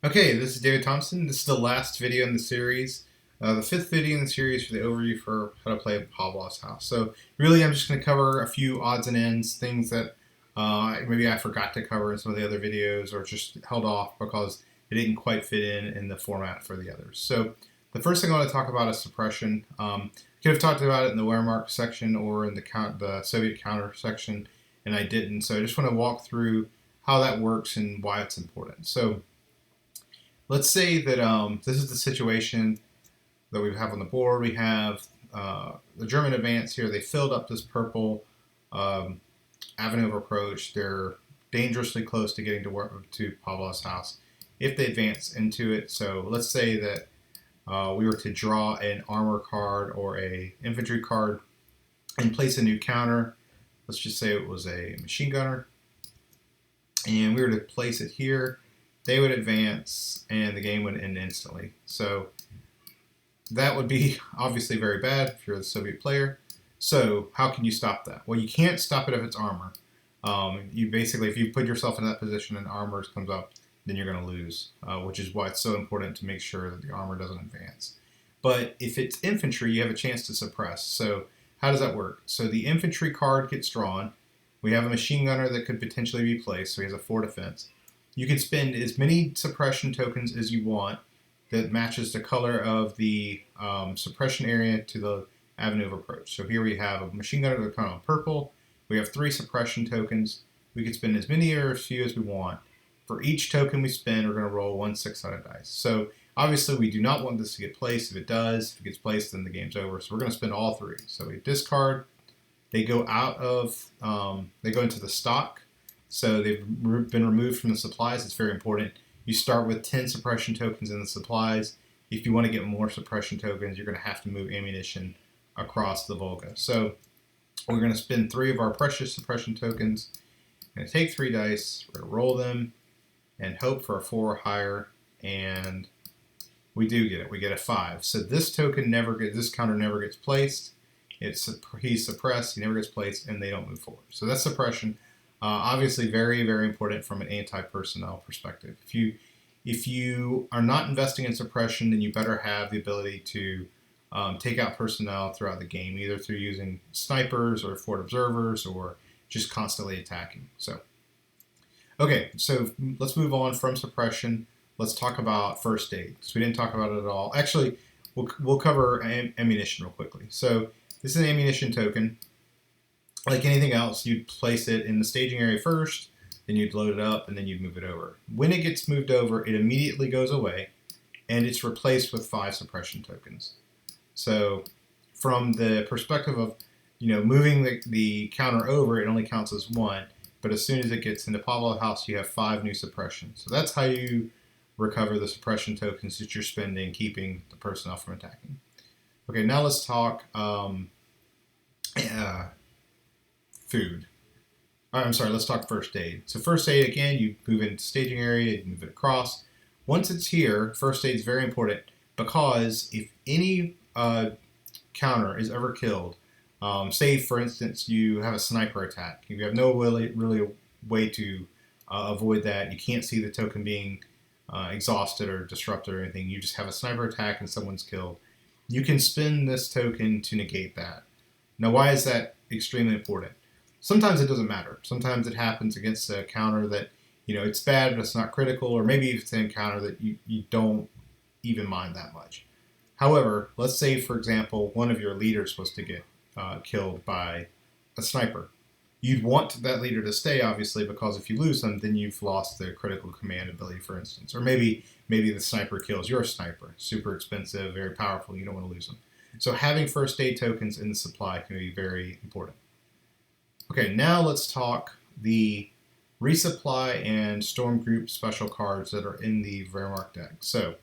Okay, this is David Thompson. This is the last video in the series, the fifth video in the series for the overview for how to play Pavlov's house. So really I'm just going to cover a few odds and ends, things that maybe I forgot to cover in some of the other videos or just held off because it didn't quite fit in the format for the others. So the first thing I want to talk about is suppression. Could have talked about it in the Wehrmacht section or in the Soviet counter section, and I didn't. So I just want to walk through how that works and why it's important. So let's say that this is the situation that we have on the board. We have the German advance here. They filled up this purple avenue of approach. They're dangerously close to getting to Pavlov's house if they advance into it. So let's say that we were to draw an armor card or a infantry card and place a new counter. Let's just say it was a machine gunner. And we were to place it here. They would advance and the game would end instantly. So that would be obviously very bad if you're the Soviet player. So how can you stop that? Well, you can't stop it if it's armor. You basically, if you put yourself in that position and armor comes up, then you're going to lose, which is why it's so important to make sure that the armor doesn't advance. But if it's infantry, you have a chance to suppress. So how does that work? So the infantry card gets drawn. We have a machine gunner that could potentially be placed, so he has a 4 defense. You can spend as many suppression tokens as you want that matches the color of the suppression area to the avenue of approach. So here we have a machine gunner that's kind of purple. We have 3 suppression tokens. We can spend as many or as few as we want. For each token we spend, we're going to roll 1 6-sided dice. So obviously we do not want this to get placed. If it does, if it gets placed, then the game's over. So we're going to spend all 3. So we discard. They go out of, they go into the stock. So they've been removed from the supplies. It's very important. You start with 10 suppression tokens in the supplies. If you want to get more suppression tokens, you're going to have to move ammunition across the Volga. So we're going to spend 3 of our precious suppression tokens. We're going to take 3 dice. We're going to roll them and hope for a 4 or higher. And we do get it. We get a 5. So this token this counter never gets placed. He's suppressed. He never gets placed, and they don't move forward. So that's suppression. Obviously, very, very important from an anti-personnel perspective. If you are not investing in suppression, then you better have the ability to take out personnel throughout the game, either through using snipers or forward observers or just constantly attacking. So, okay, so let's move on from suppression. Let's talk about first aid, because we didn't talk about it at all. Actually, we'll cover ammunition real quickly. So this is an ammunition token. Like anything else, you'd place it in the staging area first, then you'd load it up, and then you'd move it over. When it gets moved over, it immediately goes away, and it's replaced with 5 suppression tokens. So from the perspective of moving the counter over, it only counts as 1, but as soon as it gets into Pavlov house, you have 5 new suppression. So that's how you recover the suppression tokens that you're spending, keeping the personnel from attacking. Okay, now let's talk food. I'm sorry, let's talk first aid. So first aid, again, you move into staging area, you move it across. Once it's here, first aid is very important because if any counter is ever killed, say for instance you have a sniper attack, you have no really way to avoid that. You can't see the token being exhausted or disrupted or anything. You just have a sniper attack and someone's killed. You can spend this token to negate that. Now, why is that extremely important? Sometimes it doesn't matter. Sometimes it happens against a counter that, it's bad, but it's not critical, or maybe it's an encounter that you don't even mind that much. However, let's say, for example, one of your leaders was to get killed by a sniper. You'd want that leader to stay, obviously, because if you lose them, then you've lost their critical command ability, for instance. Or maybe the sniper kills your sniper. Super expensive, very powerful, you don't want to lose them. So having first aid tokens in the supply can be very important. Okay, now let's talk the Resupply and Storm Group special cards that are in the Wehrmacht deck. So,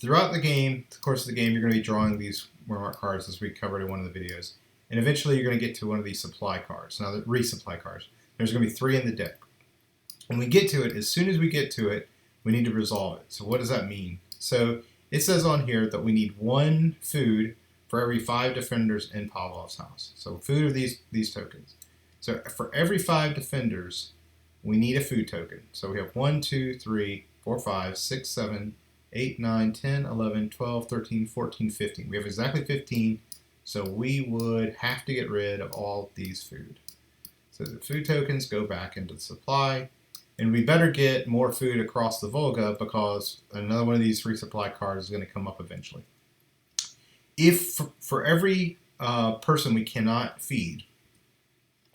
throughout the course of the game, you're going to be drawing these Wehrmacht cards as we covered in one of the videos. And eventually you're going to get to one of these supply cards. Now, the Resupply cards. There's going to be 3 in the deck. When we get to it, as soon as we get to it, we need to resolve it. So what does that mean? So it says on here that we need 1 food for every 5 defenders in Pavlov's house. So food are these tokens. So for every 5 defenders, we need a food token. So we have 1, 2, 3, 4, 5, 6, 7, 8, 9, 10, 11, 12, 13, 14, 15. We have exactly 15, so we would have to get rid of all these food. So the food tokens go back into the supply, and we better get more food across the Volga because another one of these resupply cards is going to come up eventually. If for every person we cannot feed,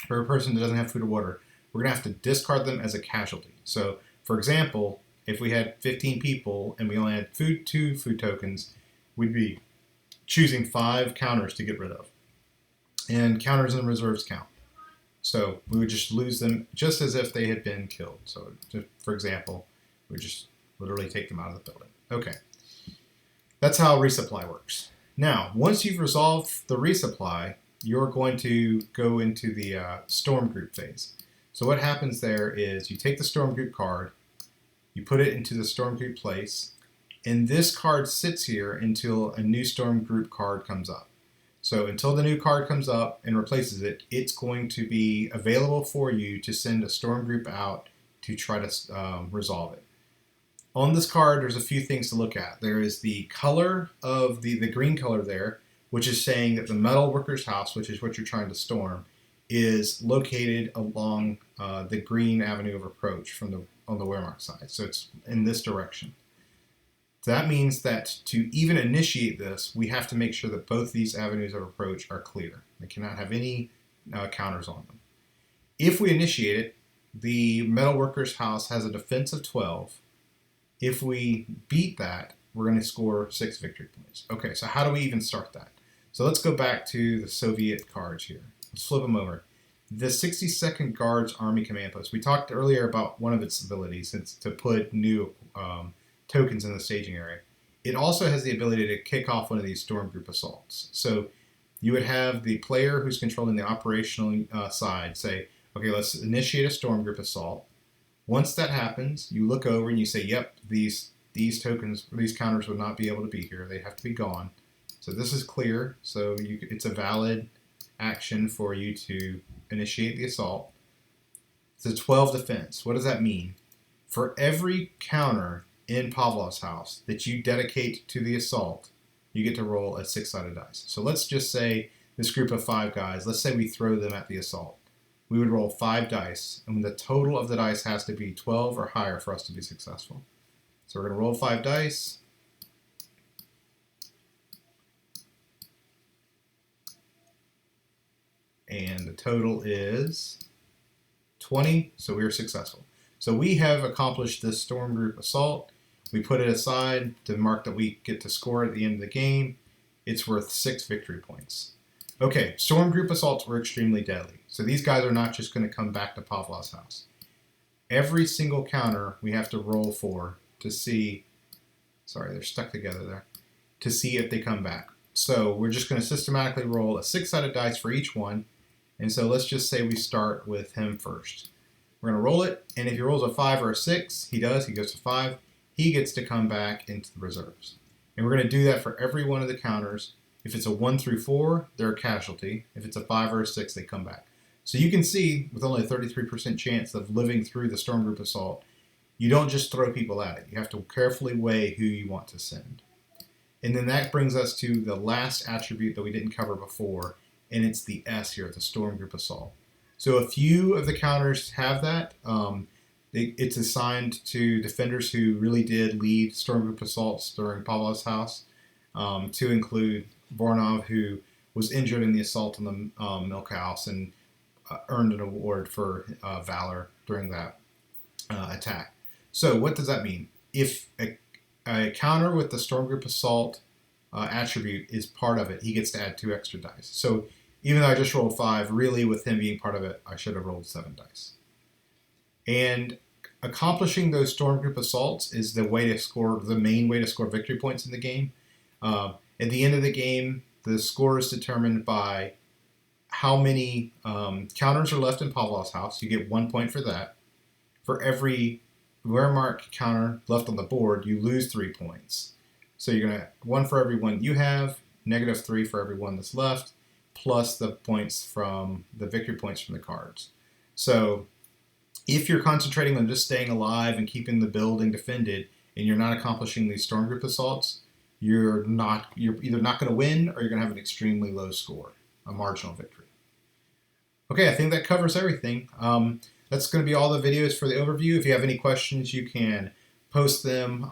for a person that doesn't have food or water, we're going to have to discard them as a casualty. So, for example, if we had 15 people and we only had 2 food tokens, we'd be choosing 5 counters to get rid of. And counters and reserves count. So we would just lose them just as if they had been killed. So, for example, we just literally take them out of the building. Okay. That's how resupply works. Now, once you've resolved the resupply, you're going to go into the storm group phase. So what happens there is you take the storm group card, you put it into the storm group place, and this card sits here until a new storm group card comes up. So until the new card comes up and replaces it, it's going to be available for you to send a storm group out to try to resolve it. On this card, there's a few things to look at. There is the color of the green color there, which is saying that the metal worker's house, which is what you're trying to storm, is located along the green avenue of approach on the Wehrmacht side. So it's in this direction. So that means that to even initiate this, we have to make sure that both these avenues of approach are clear. They cannot have any counters on them. If we initiate it, the metal worker's house has a defense of 12. If we beat that, we're going to score 6 victory points. Okay, so how do we even start that? So let's go back to the Soviet cards here. Let's flip them over. The 62nd Guards Army Command Post. We talked earlier about one of its abilities. It's to put new tokens in the staging area. It also has the ability to kick off one of these storm group assaults. So you would have the player who's controlling the operational side say, okay, let's initiate a storm group assault. Once that happens, you look over and you say, yep, these tokens, these counters would not be able to be here. They have to be gone. So this is clear. So it's a valid action for you to initiate the assault. It's a 12 defense. What does that mean? For every counter in Pavlov's house that you dedicate to the assault, you get to roll a 6-sided dice. So let's just say this group of 5 guys, let's say we throw them at the assault. We would roll 5 dice, and the total of the dice has to be 12 or higher for us to be successful. So we're going to roll 5 dice. And the total is 20, so we are successful. So we have accomplished this storm group assault. We put it aside to mark that we get to score at the end of the game. It's worth 6 victory points. Okay, storm group assaults were extremely deadly. So these guys are not just going to come back to Pavlov's house. Every single counter we have to roll for to see, sorry, they're stuck together there, to see if they come back. So we're just going to systematically roll a 6-sided dice for each one. And so let's just say we start with him first. We're going to roll it, and if he rolls a 5 or a 6, he goes to 5, he gets to come back into the reserves. And we're going to do that for every one of the counters. If it's a 1 through 4, they're a casualty. If it's a 5 or a 6, they come back. So you can see, with only a 33% chance of living through the storm group assault, you don't just throw people at it. You have to carefully weigh who you want to send. And then that brings us to the last attribute that we didn't cover before, and it's the S here, the storm group assault. So a few of the counters have that. It's assigned to defenders who really did lead storm group assaults during Pavlov's house, to include Voronov, who was injured in the assault on the milk house and earned an award for valor during that attack. So what does that mean? If a counter with the storm group assault attribute is part of it, he gets to add 2 extra dice. So even though I just rolled 5, really with him being part of it, I should have rolled 7 dice. And accomplishing those storm group assaults is the main way to score victory points in the game. At the end of the game, the score is determined by how many counters are left in Pavlov's house. You get 1 point for that. For every Wehrmacht counter left on the board, you lose 3 points. So you're going to 1 for every one you have, -3 for every one that's left, plus the points from the victory points from the cards. So If you're concentrating on just staying alive and keeping the building defended, and you're not accomplishing these storm group assaults, you're either not going to win or you're going to have an extremely low score, a marginal victory. Okay, I think that covers everything. That's going to be all the videos for the overview. If you have any questions, you can post them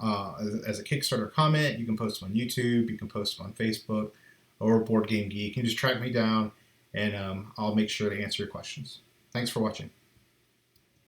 as a Kickstarter comment. You can post them on YouTube. You can post them on Facebook or Board Game Geek. You can just track me down, and I'll make sure to answer your questions. Thanks for watching.